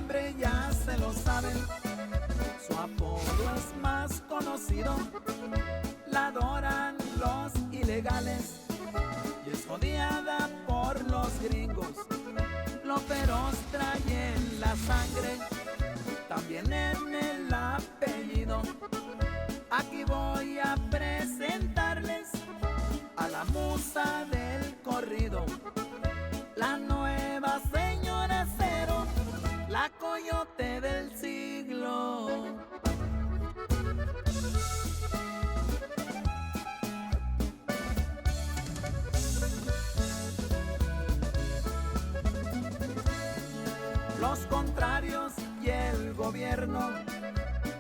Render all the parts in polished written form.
nombre ya se lo saben. Su apodo es más conocido, la adoran los ilegales y es odiada por los gringos. Lo feroz trae en la sangre, también en el apellido. Aquí voy a presentarles a la musa del corrido, la nueva señora Cero, la coyote del siglo. Los contrarios y el gobierno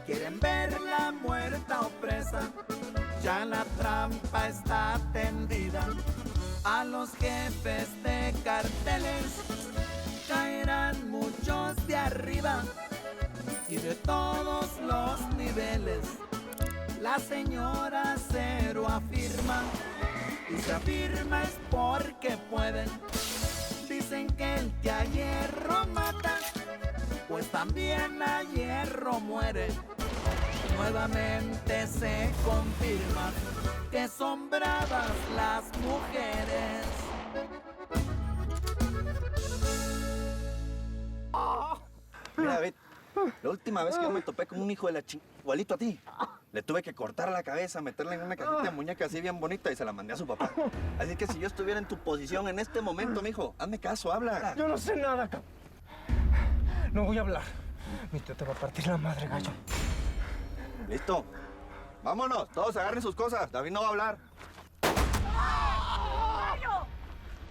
quieren verla muerta o presa. Ya la trampa está tendida. A los jefes de carteles caerán muchos de arriba y de todos los niveles. La señora Cero afirma, y se afirma es porque pueden. Dicen que el que a hierro mata, pues también a hierro muere. Nuevamente se confirma que son bravas las mujeres. Mira, David, la última vez que yo me topé con un hijo de la igualito a ti, le tuve que cortar la cabeza, meterla en una cajita de muñeca así bien bonita y se la mandé a su papá. Así que si yo estuviera en tu posición en este momento, mijo, hazme caso, habla. Yo no sé nada, no voy a hablar. Mi tío te va a partir la madre, gallo. Listo. Vámonos, todos agarren sus cosas. David no va a hablar.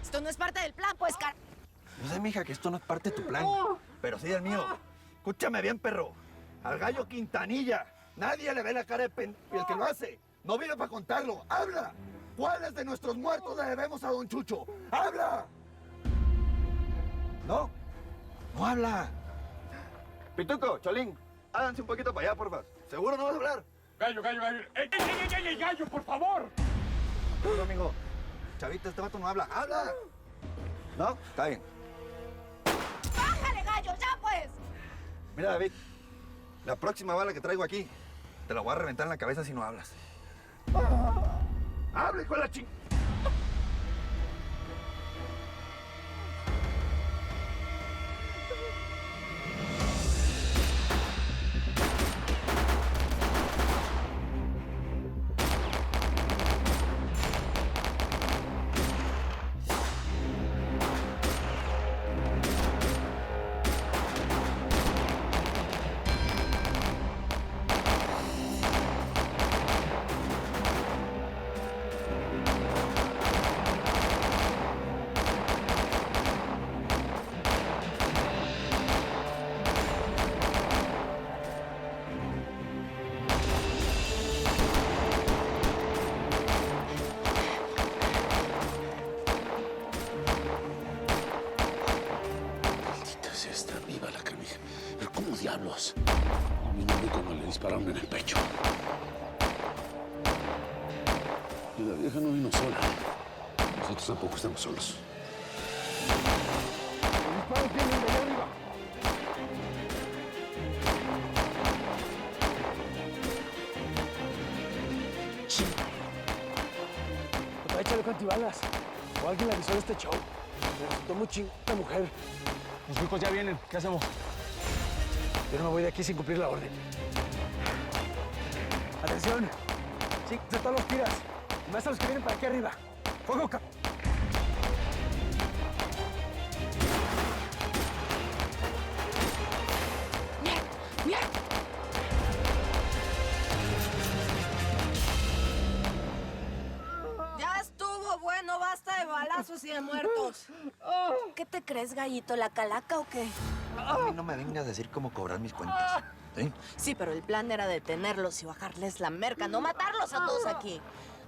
Esto no es parte del plan, pues, Yo sé, mija, que esto no es parte de tu plan, pero sí del mío. Escúchame bien, perro. Al gallo Quintanilla nadie le ve la cara de y el que lo hace no viene para contarlo. ¡Habla! ¿Cuáles de nuestros muertos le debemos a don Chucho? ¡Habla! ¿No? ¡No habla! Pituco, Cholín, háganse un poquito para allá, porfa. ¿Seguro no vas a hablar? Gallo. ¡Ey, gallo, por favor! Seguro, amigo. Chavita, este vato no habla. ¡Habla! ¿No? Está bien. ¡Bájale, gallo, ya pues! Mira, David, la próxima bala que traigo aquí, te la voy a reventar en la cabeza si no hablas. ¡Hable con la ching... diablos? A mí no vi cuando le dispararon en el pecho. Y la vieja no vino sola. Nosotros tampoco estamos solos. ¡Los disparos vienen de allá arriba! Sí. Pues échale con antibalas. O alguien le avisó de este show. Me resultó muy chingón esta mujer. Los ricos ya vienen. ¿Qué hacemos? Yo no me voy de aquí sin cumplir la orden. ¡Atención! Sí, de todos los tiras. Y más a los que vienen para aquí arriba. ¡Fuego, cap! Ya estuvo bueno, basta de balazos y de muertos. ¿Qué te crees, gallito? ¿La calaca o qué? A mí no me vengas a decir cómo cobrar mis cuentas. ¿Sí? Sí, pero el plan era detenerlos y bajarles la merca, no matarlos a todos aquí.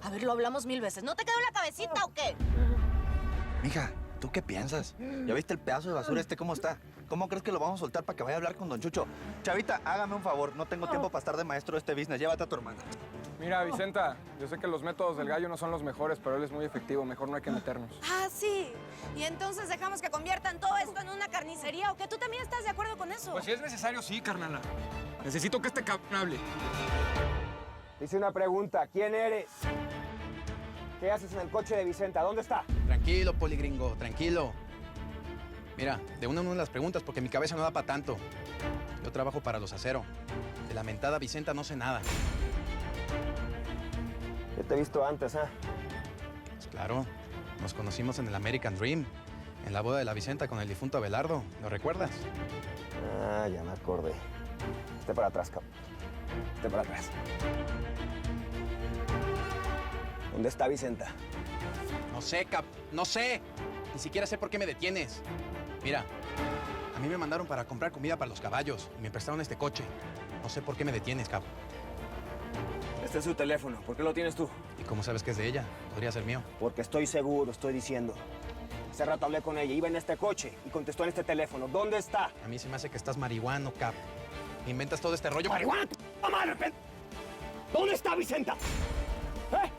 A ver, lo hablamos 1000 veces. ¿No te quedó en la cabecita o qué? Mija, ¿tú qué piensas? ¿Ya viste el pedazo de basura este cómo está? ¿Cómo crees que lo vamos a soltar para que vaya a hablar con don Chucho? Chavita, hágame un favor. No tengo tiempo para estar de maestro de este business. Llévate a tu hermana. Mira, Vicenta, yo sé que los métodos del gallo no son los mejores, pero él es muy efectivo. Mejor no hay que meternos. Ah, sí. Y entonces dejamos que conviertan todo esto en una carnicería, ¿o qué? ¿Tú también estás de acuerdo con eso? Pues si es necesario, sí, carnala. Necesito que este cabrón hable. Hice una pregunta. ¿Quién eres? ¿Qué haces en el coche de Vicenta? ¿Dónde está? Tranquilo, poligringo, tranquilo. Mira, de una en una las preguntas porque mi cabeza no da para tanto. Yo trabajo para los Acero. De la mentada Vicenta no sé nada. Yo te he visto antes, ¿eh? Pues claro, nos conocimos en el American Dream, en la boda de la Vicenta con el difunto Abelardo. ¿Lo recuerdas? Ah, ya me acordé. Esté para atrás, cabrón. Esté para atrás. ¿Dónde está Vicenta? No sé, no sé. Ni siquiera sé por qué me detienes. Mira, a mí me mandaron para comprar comida para los caballos y me prestaron este coche. No sé por qué me detienes, cap. Este es su teléfono. ¿Por qué lo tienes tú? ¿Y cómo sabes que es de ella? Podría ser mío. Porque estoy seguro, estoy diciendo. Hace rato hablé con ella, iba en este coche y contestó en este teléfono. ¿Dónde está? A mí se me hace que estás marihuano, cap. Inventas todo este rollo. ¡Marihuana! ¡Madre! ¿Dónde está Vicenta? ¿Eh?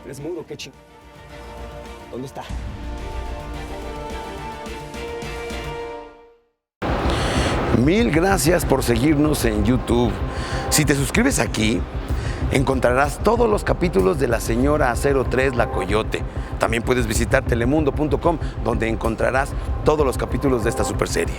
¿Eres mudo? ¿Qué ching? ¿Dónde está? Mil gracias por seguirnos en YouTube. Si te suscribes aquí, encontrarás todos los capítulos de La Señora 03 La Coyote. También puedes visitar telemundo.com, donde encontrarás todos los capítulos de esta superserie.